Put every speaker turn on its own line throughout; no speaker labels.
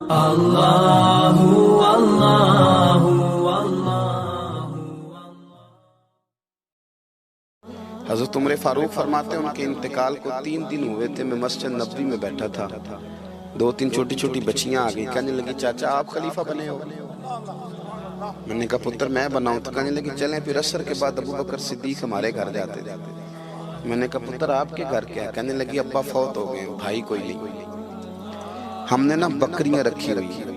اللہ اللہ اللہ۔
حضرت عمر فاروق فرماتے ہیں ان کے انتقال کو 3 دن ہوئے تھے، میں مسجد نبوی میں بیٹھا تھا، 2-3 چھوٹی چھوٹی بچیاں آ گئی، کہنے لگی چاچا آپ خلیفہ بنے ہو؟ میں نے کہا پتر میں بناؤں؟ تو کہنے لگی چلیں پھر عصر کے بعد ابو بکر صدیق ہمارے گھر جاتے تھے۔ میں نے کہا پتر آپ کے گھر کیا ہے؟ کہنے لگی ابا فوت ہو گئے، بھائی کوئی نہیں، ہم نے نا بکریاں رکھی ہوئی ہیں،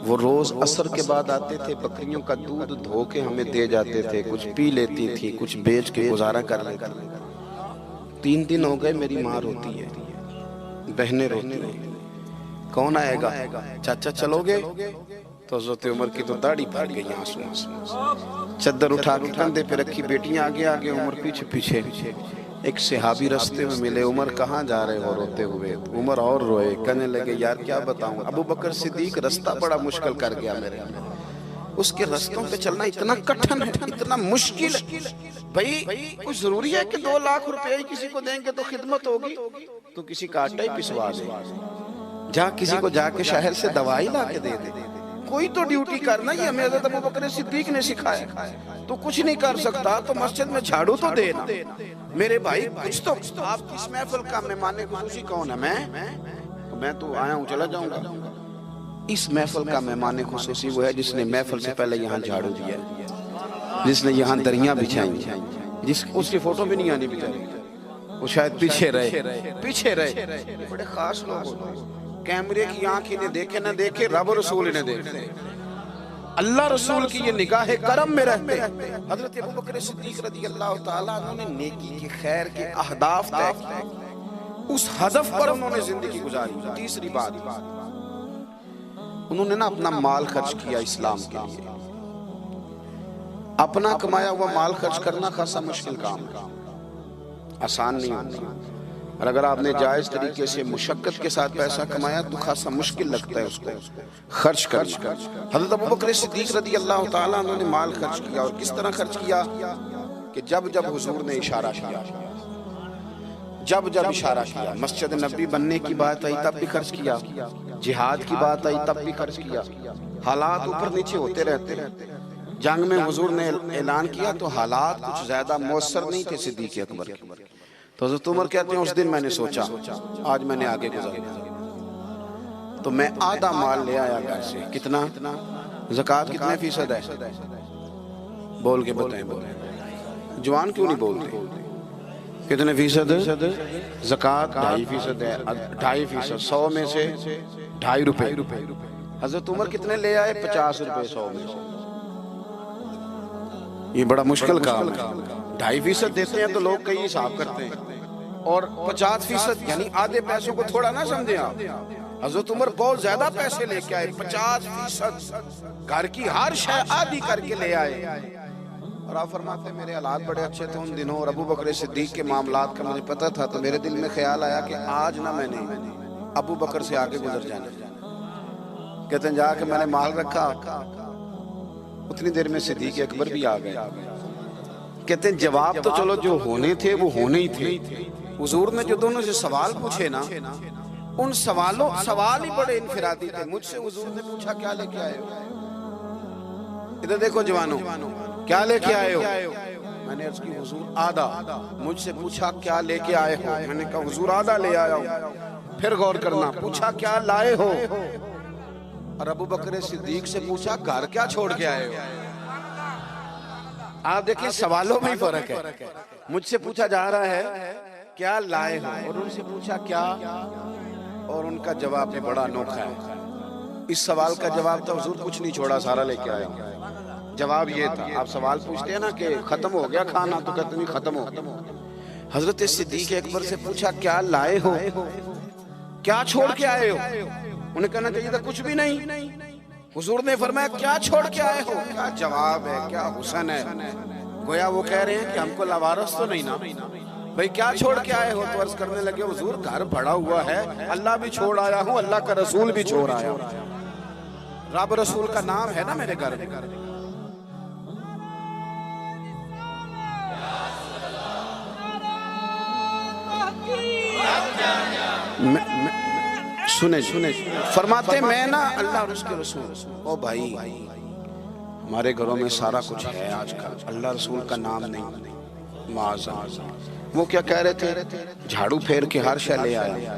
وہ روز عصر کے بعد آتے تھے، بکریوں کا دودھ دھو کے ہمیں دے جاتے تھے، کچھ پی لیتی تھی، کچھ بیچ کے گزارا کر لیتی۔ 3 دن ہو گئے، میری ماں روتی ہے، بہنیں روتی ہیں، کون آئے گا؟ چاچا چلو گے؟ تو حضرت عمر کی تو داڑھی بھر گئی آنسو سے، چادر اٹھا کے کندھے پہ رکھی، بیٹیاں آگے آگے، عمر پیچھے پیچھے۔ ایک صحابی رستے میں ملے، عمر کہاں جا رہے ہو روتے ہوئے؟ عمر اور روئے، کہنے لگے یار کیا بتاؤں، ابو بکر صدیق رستہ بڑا مشکل کر گیا میرے، اس کے رستوں پہ چلنا اتنا کٹھن ہے، اتنا مشکل ہے۔ بھئی کچھ ضروری ہے کہ 2 لاکھ روپے ہی کسی کو دیں گے تو خدمت ہوگی؟ تو کسی کا آٹا ہی پسوا دے، جا کسی کو جا کے شہر سے دوائی لا کے دے دے، کوئی تو ڈیوٹی کرنا، یہ ہمیں حضرت ابو بکر صدیق نے سکھایا۔ تو کچھ نہیں کر سکتا تو مسجد میں جھاڑو تو دینا، میرے بھائی کچھ تو۔ آپ کی اس محفل کا مہمان خصوصی کون ہے؟ میں تو آیا ہوں چلا جاؤں گا۔ اس محفل کا مہمان خصوصی وہ ہے جس نے محفل سے پہلے یہاں جھاڑو دیا، جس نے یہاں دریاں بچھائیں، اس کی فوٹو بھی نہیں آنی بیچاری، وہ شاید پیچھے رہے۔ بڑے خاص لوگ ہوتے ہیں، کیمرے کی آنکھ انہیں دیکھے نہ دیکھے، رب رسول انہیں دیکھتے، اللہ رسول کی یہ نگاہ کرم میں رہتے۔ حضرت ابو بکر صدیق رضی اللہ تعالیٰ عنہ نے نیکی کے، خیر کے اہداف طے کیے، اس ہدف پر انہوں نے زندگی گزاری۔ تیسری بات، انہوں نے نا اپنا مال خرچ کیا اسلام کے لیے۔ اپنا کمایا ہوا مال خرچ کرنا خاصا مشکل کام ہے، آسان نہیں ہوتا، اور اگر آپ نے جائز طریقے سے مشقت کے ساتھ پیسہ کمایا تو خاصا مشکل لگتا ہے اس کو خرچ کرنا۔ حضرت ابو بکر صدیق رضی اللہ تعالیٰ عنہ نے مال خرچ کیا، اور کس طرح خرچ کیا کہ جب حضور نے اشارہ کیا، جب اشارہ کیا، مسجد نبوی بننے کی بات آئی تب بھی خرچ کیا، جہاد کی بات آئی تب بھی خرچ کیا۔ حالات اوپر نیچے ہوتے رہتے، جنگ میں حضور نے اعلان کیا تو حالات کچھ زیادہ مؤثر نہیں تھے صدیق اکبر کے۔ تو حضرت عمر کہتے ہیں اس دن میں نے سوچا آج میں نے آگے گزارنا، تو میں آدھا مال لے آیا گھر سے۔ کتنا؟ زکوٰۃ کتنے فیصد ہے؟ بول کے بتائیں، جوان کیوں نہیں بولتے؟ کتنے فیصد؟ زکوٰۃ 2.5% ہے، 2.5%، 100 میں سے 2.5 روپے۔ حضرت عمر کتنے لے آئے؟ 50 روپے 100 میں سے۔ یہ بڑا مشکل کام ہے، 2.5% دیتے ہیں تو لوگ کئی حساب کرتے ہیں، اور 50% یعنی آدھے پیسوں کو تھوڑا نہ سمجھیں آپ۔ حضرت عمر بہت زیادہ پیسے لے کے آئے، 50%، گھر کی ہر شے آدھی کر کے لے آئے۔ اور آپ فرماتے ہیں میرے حالات بڑے اچھے تھے ان دنوں، اور ابو بکر صدیق کے معاملات کا مجھے پتہ تھا، تو میرے دل میں خیال آیا کہ آج نہ میں نے ابو بکر سے آگے گزر جانا۔ کہتے ہیں جا کے میں نے مال رکھا، اتنی دیر میں صدیق اکبر بھی آ گئے۔ کہتے ہیں جواب تو چلو جو ہونے تھے وہ ہونے ہی تھے۔ حضور نے جو دونوں سے سوال پوچھے نا، ان سوال ہی بڑے انفرادی تھے۔ مجھ سے حضور نے پوچھا کیا لے کے آئے ہو؟ ادھر دیکھو جوانوں، کیا لے کے آئے ہو؟ میں نے عرض کی حضور آدھا۔ مجھ سے پوچھا کیا لے کے آئے ہو؟ میں نے کہا حضور آدھا لے آیا ہوں۔ پھر غور کرنا، پوچھا کیا لائے ہو؟ اور ابو بکر صدیق سے پوچھا گھر کیا چھوڑ کے آئے ہو؟ آپ دیکھیں سوالوں میں ہی فرق ہے۔ مجھ سے پوچھا جا رہا ہے کیا لائے ہو، اور ان سے پوچھا کیا، اور ان کا جواب بھی بڑا انوکھا ہے۔ اس سوال کا جواب تھا حضور کچھ نہیں چھوڑا، سارا لے کے آیا ہوں۔ جواب یہ تھا، آپ سوال پوچھتے ہیں نا کہ ختم ہو گیا کھانا، تو کہتے نہیں ختم ہو گیا۔ حضرت صدیق اکبر سے پوچھا کیا لائے ہو، کیا چھوڑ کے آئے ہو؟ انہیں کہنا چاہیے تھا کچھ بھی نہیں۔ حضور نے فرمایا کیا چھوڑ کے آئے ہو؟ کیا جواب ہے، کیا حسن ہے۔ گویا وہ کہہ رہے ہیں کہ ہم کو لاوارث تو نہیں نا بھئی، کیا چھوڑ کے آئے ہو؟ تو عرض کرنے لگے حضور گھر بڑا ہوا ہے، اللہ بھی چھوڑ آیا ہوں، اللہ کا رسول بھی چھوڑ آیا ہوں، رب رسول کا نام ہے نا میرے گھر میں۔ سنے فرماتے میں نا اللہ اور اس کے رسول، او بھائی ہمارے گھروں میں سارا کچھ ہے آج کل، اللہ رسول کا نام نہیں، معاذ۔ وہ کیا کہہ رہے تھے؟ جھاڑو پھیر کے ہر شے لے آیا،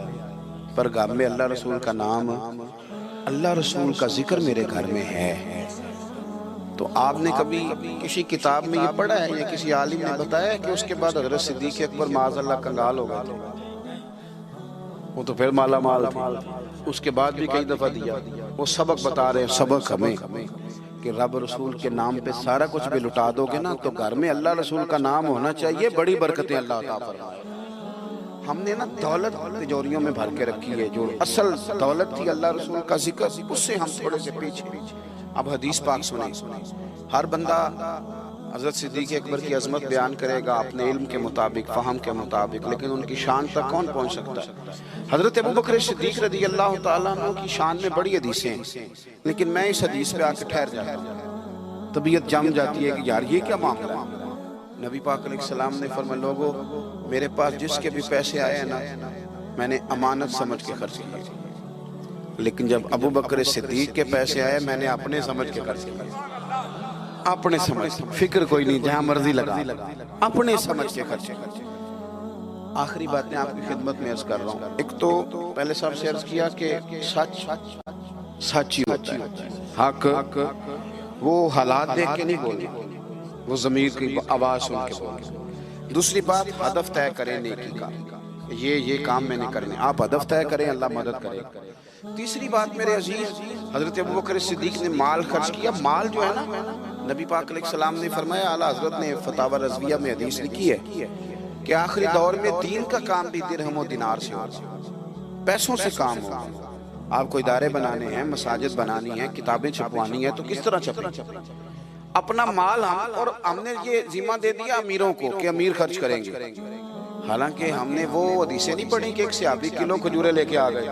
پر گھر میں اللہ رسول کا نام، اللہ رسول کا ذکر میرے گھر میں ہے۔ تو آپ نے کبھی کسی کتاب میں یہ پڑھا ہے یا کسی عالم نے بتایا ہے کہ اس کے بعد حضرت صدیق اکبر معاذ اللہ کنگال ہو گئے؟ وہ تو پھر مالا مال تھے، اس کے بعد بھی کئی دفعہ دیا۔ وہ سبق بتا رہے ہیں، سبق ہمیں کہ رب رسول کے نام پہ سارا کچھ بھی لٹا دو گے نا تو گھر میں اللہ رسول کا نام ہونا چاہیے، بڑی برکتیں اللہ عطا فرمائے۔ ہم نے نا دولت تجوریوں میں بھر کے رکھی ہے، جو اصل دولت تھی اللہ رسول کا ذکر، اس سے ہم تھوڑے سے پیچھے۔ اب حدیث پاک سنیں، ہر بندہ حضرت صدیق اکبر کی عظمت بیان کرے گا اپنے علم کے مطابق، فہم کے مطابق، لیکن ان کی شان تک کون پہنچ سکتا ہے؟ حضرت ابوبکر صدیق رضی اللہ تعالیٰ عنہ کی شان میں بڑی حدیثیں ہیں، لیکن میں اس حدیث پہ آ کے ٹھہر جاتا ہوں، طبیعت جم جاتی ہے کہ یار یہ کیا معاملہ ہے؟ نبی پاک علیہ السلام نے فرمایا لوگو میرے پاس جس کے بھی پیسے آئے ہیں نا میں نے امانت سمجھ کے خرچ کیے، لیکن جب ابوبکر صدیق کے پیسے آئے میں نے اپنے سمجھ کے خرچ کیے، اپنے سمجھ، فکر کوئی نہیں، جہاں مرضی لگا، اپنے سمجھ کے خرچ۔ آخری باتیں آپ کی خدمت میں عرض کر رہا ہوں۔ ایک تو پہلے صاحب سے عرض کیا کہ سچ سچ ہی ہوتا ہے، حق وہ حالات دیکھ کے نہیں بولے، وہ ضمیر کی آواز سن کے بولے۔ دوسری بات ہدف طے کریں نیکی کا، یہ کام میں نے کرنے، آپ ہدف طے کریں، اللہ مدد کرے۔ تیسری بات میرے عزیز، حضرت ابوبکر صدیق نے مال خرچ کیا۔ مال جو ہے نا، نبی پاک علیہ السلام نے فرمایا، اعلیٰ حضرت نے فتاوی رضویہ میں حدیث لکھی ہے کہ آخری دور میں دین کا کام بھی درہم و دینار سے ہوگا، پیسوں سے کام ہوگا۔ آپ کو ادارے بنانے ہیں، مساجد بنانی ہیں، کتابیں چھپوانی ہیں، تو کس طرح چھپیں؟ اپنا مال اور ہم نے یہ ذمہ دے دیا امیروں کو کہ امیر خرچ کریں گے، حالانکہ ہم نے وہ حدیثیں نہیں پڑھی کہ ایک صحابی کلو کھجورے لے کے آ گئے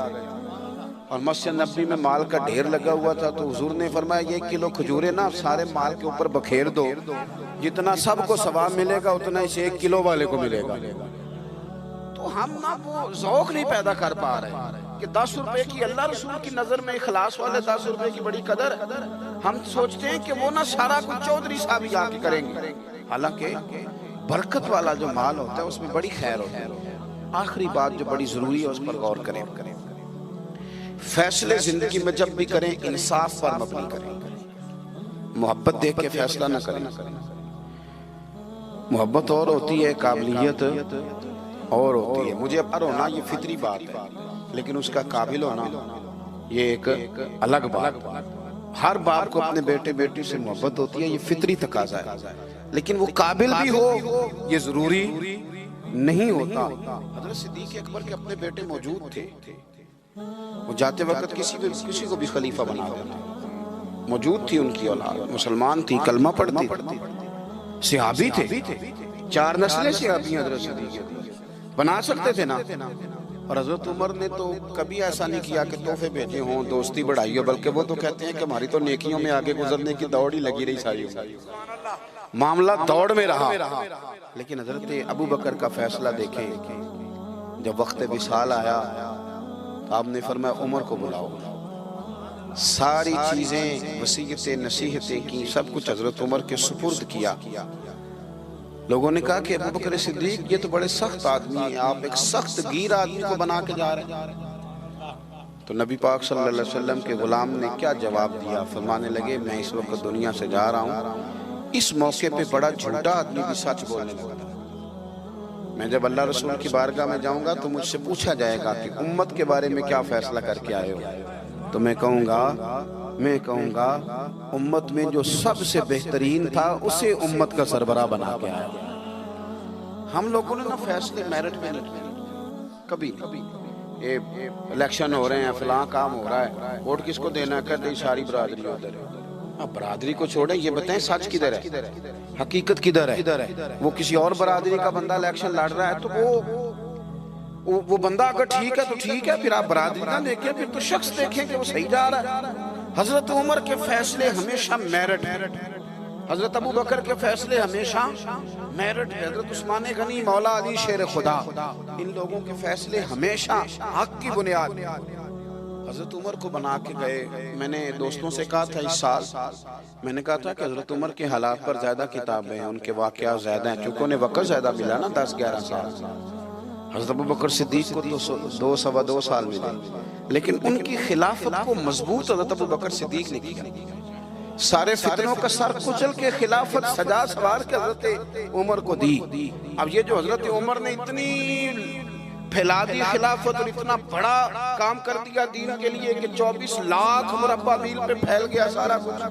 اور مسجد نبوی میں مال کا ڈھیر لگا ہوا تھا، تو حضور نے فرمایا یہ کلو کھجورے نا سارے مال کے اوپر بکھیر دو، جتنا سب کو ثواب ملے گا اتنا اسے 1 کلو والے کو ملے گا۔ تو ہم نا وہ ذوق نہیں پیدا کر پا رہے کہ 10 روپے کی اللہ رسول کی نظر میں اخلاص والے 10 روپے کی بڑی قدر، ہم سوچتے ہیں کہ وہ نا سارا کچھ چودھری صاحب ہی آ کے کریں گے، حالانکہ برکت والا جو مال ہوتا ہے اس میں بڑی خیر ہوتی ہے۔ آخری بات جو بڑی ضروری ہے اس پر غور کریں، فیصلے زندگی میں جب بھی کریں انصاف پر مبنی کریں، محبت دیکھ کے فیصلہ نہ کریں۔ محبت اور ہوتی ہے، قابلیت اور ہوتی ہے، مجھے پر ہونا یہ فطری بات ہے، لیکن اس کا قابل ہونا یہ ایک الگ بات۔ ہر باپ کو اپنے بیٹے بیٹی سے محبت ہوتی ہے، یہ فطری تقاضا ہے، لیکن وہ قابل بھی ہو یہ ضروری نہیں ہوتا۔ حضرت صدیق اکبر کے اپنے بیٹے موجود تھے، وہ جاتے وقت کسی کو بھی خلیفہ بنا دیتے، موجود تھی ان کی اولاد، مسلمان تھی، کلمہ پڑھتی، صحابی تھے، 4 نسلیں صحابی حضرت صدیق بنا سکتے تھے نا۔ اور حضرت عمر نے تو کبھی ایسا نہیں کیا کہ تحفے بھیجے ہوں، دوستی بڑھائی ہو، بلکہ وہ تو کہتے ہیں کہ ہماری تو نیکیوں میں آگے گزرنے کی دوڑ ہی لگی رہی ساری، معاملہ دوڑ میں رہا۔ لیکن حضرت ابوبکر کا فیصلہ دیکھیں، جب وقت وصال آیا تو آپ نے فرمایا عمر کو بلاؤ، ساری چیزیں وصیتیں نصیحتیں کی، سب کچھ حضرت عمر کے سپرد کیا۔ لوگوں نے کہا کہ ابوبکر صدیق یہ تو بڑے سخت آدمی ہیں، آپ ایک سخت گیر آدمی کو بنا کے جا رہے ہیں۔ تو نبی پاک صلی اللہ علیہ وسلم کے غلام نے کیا جواب دیا؟ فرمانے لگے میں اس وقت دنیا سے جا رہا ہوں، اس موقع پہ بڑا جھوٹا آدمی بھی سچ بولنے لگا، میں جب اللہ رسول کی بارگاہ میں جاؤں گا تو مجھ سے پوچھا جائے گا کہ امت کے بارے میں کیا فیصلہ کر کے آئے ہو، تو میں کہوں گا امت میں جو سب سے بہترین تھا اسے امت کا سربراہ بنا کے آیا۔ ہم لوگوں نے نا فیصلے میرٹ میں نہیں کیے کبھی، یہ الیکشن ہو رہے ہیں، فلاں کام ہو رہا ہے، ووٹ کس کو دینا ہے، کہتے ہیں ساری برادری ادھر ہے۔ اب برادری کو چھوڑیں، یہ بتائیں سچ کدھر ہے، حقیقت کدھر ہے؟ وہ کسی اور برادری کا بندہ الیکشن لڑ رہا ہے تو وہ بندہ اگر ٹھیک ہے تو ٹھیک ہے، پھر آپ برادری نہ دیکھیں، پھر تو شخص دیکھیں کہ وہ صحیح جا رہا ہے۔ حضرت عمر کے فیصلے ہمیشہ میرٹ ہیں، حضرت ابوبکر کے فیصلے ہمیشہ میرٹ ہیں، حضرت عثمان غنی، مولا علی شیر خدا، ان لوگوں کے فیصلے ہمیشہ حق کی بنیاد۔ حضرت عمر کو بنا کے گئے. میں نے دوستوں سے کہا تھا اس سال میں نے کہا تھا کہ حضرت عمر کے حالات پر زیادہ کتابیں ہیں, ان کے واقعات زیادہ ہیں, چونکہ انہیں وقت زیادہ ملا نا 10-11 سال. حضرت ابوبکر صدیق کو تو 2 سال ملے, لیکن ان کی خلافت کو مضبوط حضرت ابوبکر صدیق نے کیا. سارے فتنوں کا سر کچل کے خلافت سجا سوار کے حضرت عمر کو دی. اب یہ جو حضرت عمر نے اتنی پھیلا دی خلافت اور اتنا بڑا کام کر دیا دین کے لیے کہ 24 لاکھ مربع میل پہ پھیل گیا سارا کچھ,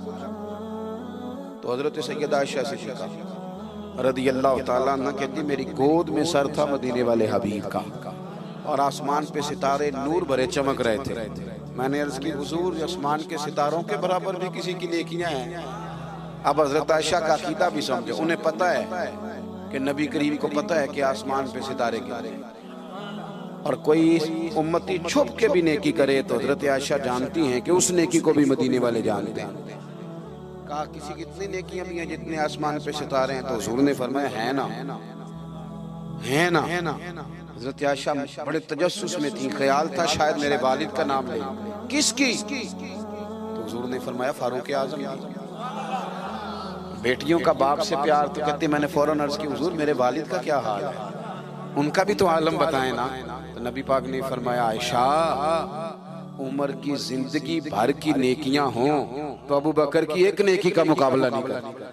تو حضرت سیدہ عائشہ صدیقہ رضی اللہ تعالیٰ عنہ کہتی میری گود میں سر تھا مدینے والے حبیب کا, اور آسمان پہ ستارے نور بھرے چمک رہے تھے. میں نے عرض کی حضور آسمان کے ستاروں کے برابر بھی کسی کی نیکیاں ہیں. اب حضرت عائشہ کا عقیدہ بھی سمجھے, انہیں پتہ ہے کہ نبی کریم کو پتہ ہے کہ آسمان پہ ستارے گرے, اور کوئی امتی چھپ کے بھی نیکی کرے تو حضرت عائشہ جانتی ہیں کہ اس نیکی کو بھی مدینے والے جانتے ہیں. کہا کسی کی اتنی نیکیاں بھی ہیں جتنے آسمان پہ ستارے ہیں, تو حضور نے فرمایا ہے نا. حضرت عائشہ بڑے تجسس میں تھی, خیال تھا شاید میرے والد کا نام لے. کس کی؟ تو حضور نے فرمایا فاروق اعظم کی. بیٹیوں کا باپ سے پیار تو کہتے میں نے فوراً عرض کی حضور میرے والد کا کیا حال ہے, ان کا بھی تو عالم بتائیں نا. تو نبی پاک نے فرمایا عائشہ عمر کی زندگی بھر کی نیکیاں ہوں تو ابو بکر کی ایک نیکی کا مقابلہ نہیں کرتی.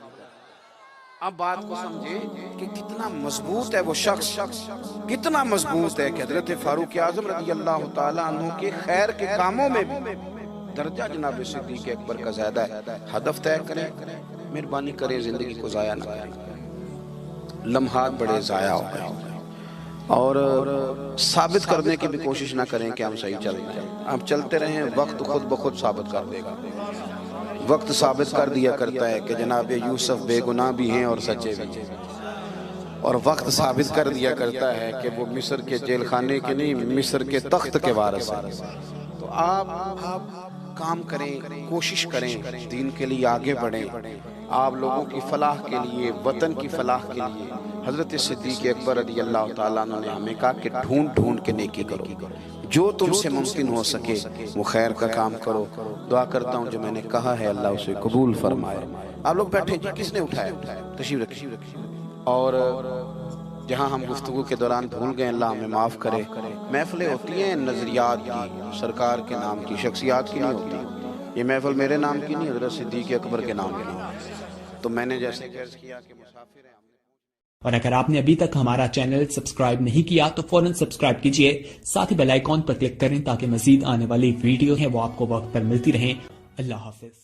اب بات کو سمجھے کہ کتنا مضبوط ہے وہ شخص, کتنا مضبوط ہے کہ حضرت فاروق اعظم رضی اللہ تعالیٰ عنہ کے خیر کے کاموں میں بھی درجہ جناب صدیق اکبر کا زیادہ ہے. ہدف طے کریں, مہربانی کریں زندگی کو ضائع نہ کریں. لمحات بڑے ضائع ہو گئے, اور ثابت کرنے کی بھی کوشش نہ کریں کہ ہم صحیح چل رہے ہیں. ہم چلتے رہیں, وقت خود بخود ثابت کر دے گا. وقت ثابت کر دیا کرتا ہے کہ جناب یوسف بے گناہ بھی ہیں اور سچے بھی ہیں, اور وقت ثابت کر دیا کرتا ہے کہ وہ مصر کے جیل خانے کے نہیں مصر کے تخت کے وارث ہیں. تو آپ کام کریں, کوشش کریں, دین کے لیے آگے بڑھیں. آپ لوگوں کی فلاح کے لیے, وطن کی فلاح کے لیے حضرت صدیق اکبر رضی اللہ تعالیٰ عنہ نے ہمیں کہا کہ ڈھونڈ کے نیکی کرو, جو تم سے ممکن ہو سکے وہ خیر کا کام کرو. دعا کرتا ہوں جو میں نے کہا ہے اللہ اسے قبول فرمائے. آپ لوگ بیٹھے جی, کس نے اٹھایا؟ تشریف رکھیے. اور جہاں ہم گفتگو کے دوران بھول گئے اللہ ہمیں معاف کرے. محفلیں ہوتی ہیں نظریات کی, سرکار کے نام کی, شخصیات کی نہیں ہوتی. یہ محفل میرے نام کی نہیں, حضرت صدیق اکبر کے نام کی. تو میں نے جیسے عرض کیا کہ مسافر ہیں.
اور اگر آپ نے ابھی تک ہمارا چینل سبسکرائب نہیں کیا تو فوراً سبسکرائب کیجئے, ساتھ ہی بیل آئیکن پر کلک کریں تاکہ مزید آنے والی ویڈیو ہیں وہ آپ کو وقت پر ملتی رہیں. اللہ حافظ.